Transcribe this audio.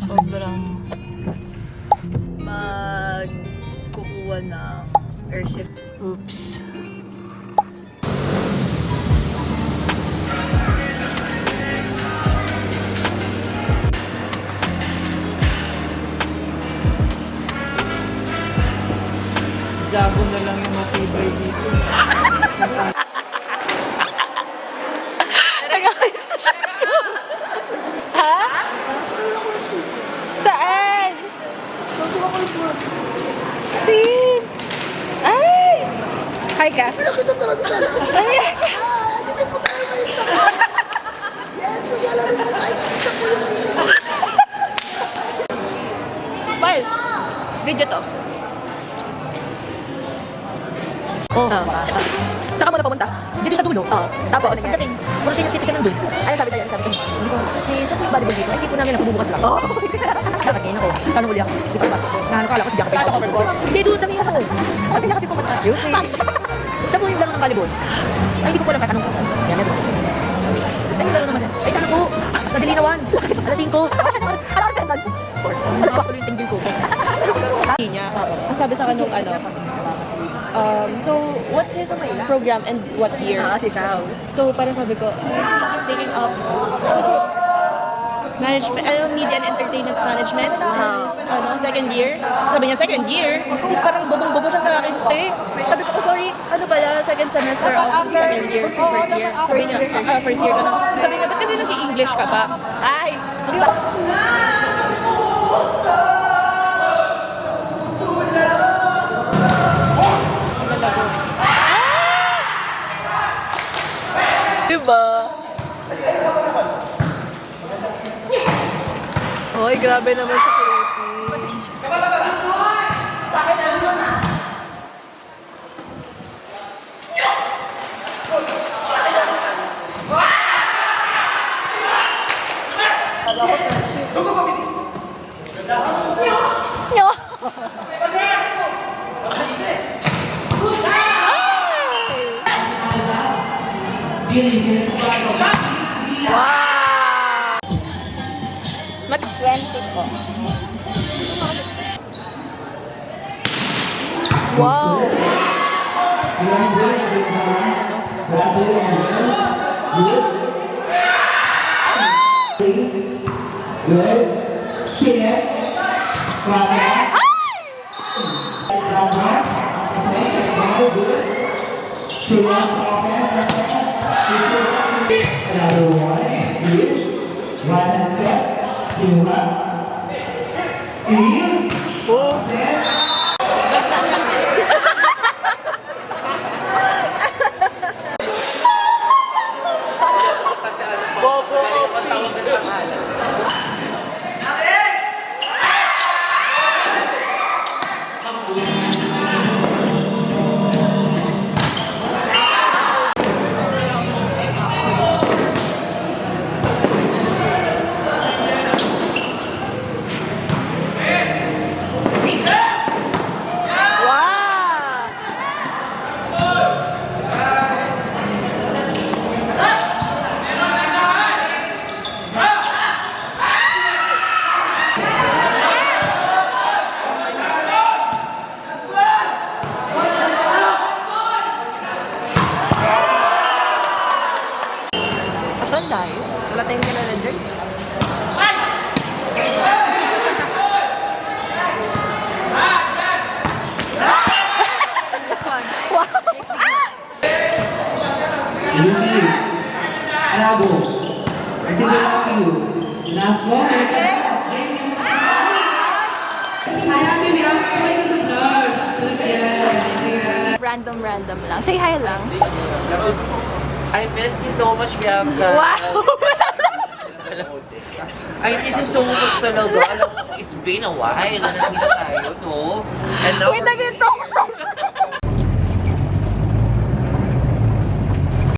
sobrang magkukuha ng airship. Oops. Jago na lang yung matibay dito. Nag-ayos na siya. Ha? Saan? Tin! Ay! Hi ka? Pinakita talaga sana. Dito po tayo ngayon sa Yes, maglalaro po tayo. Isa po yung meeting. Bal! Video to. Oh, Saan ka muna papunta? dito sa dulo. Tapos? Pagdating, puro senior citizen nandun. Ano sabi sa'yo? Ano sabi sa'yo? Sabi ko, sus, may saan po yung volleyball dito? Ay, hindi po namin, bubukas lang. Nakakain ako. Tanong uli ako. Di pa ba? Nahanap ko si Bianca pa. Hindi, doon sa may ako. Sabi niya kasi pumunta. Excuse me. Saan po yung laro ng volleyball? Ay, hindi ko po alam. Tatanong ko. Yan, meron. Saan yung laro naman? Ay, sana po. Sa Dilinawan. Alas 5. Alam ka naman? Alas 4 yung tinggil ko. niya. Ang sabi sa akin nung ano, so what's his program and what year? Si Sao. So parang sabi ko, he's taking up management, media and entertainment management. Second year. Sabi niya, second year? Tapos parang bobong-bobo siya sa akin. Sabi ko, sorry, ano pala, second semester of second year, first year. Sabi niya, first year ka na. Sabi niya, ba't kasi nag-i-English ka pa? Ay! Diba? Hoy, grabe naman sa Philippines. Nyo! Wow! Mag 20 po. Wow! Saan tayo? Wala tayong kilala dyan. Lucy, Bravo, kasi love you. Last one. Random lang. Say hi lang. I miss you so much, Bianca. Wow! I miss you so much talaga. Alam mo, it's been a while na nagkita tayo, no? And now, Wait, nag-talk show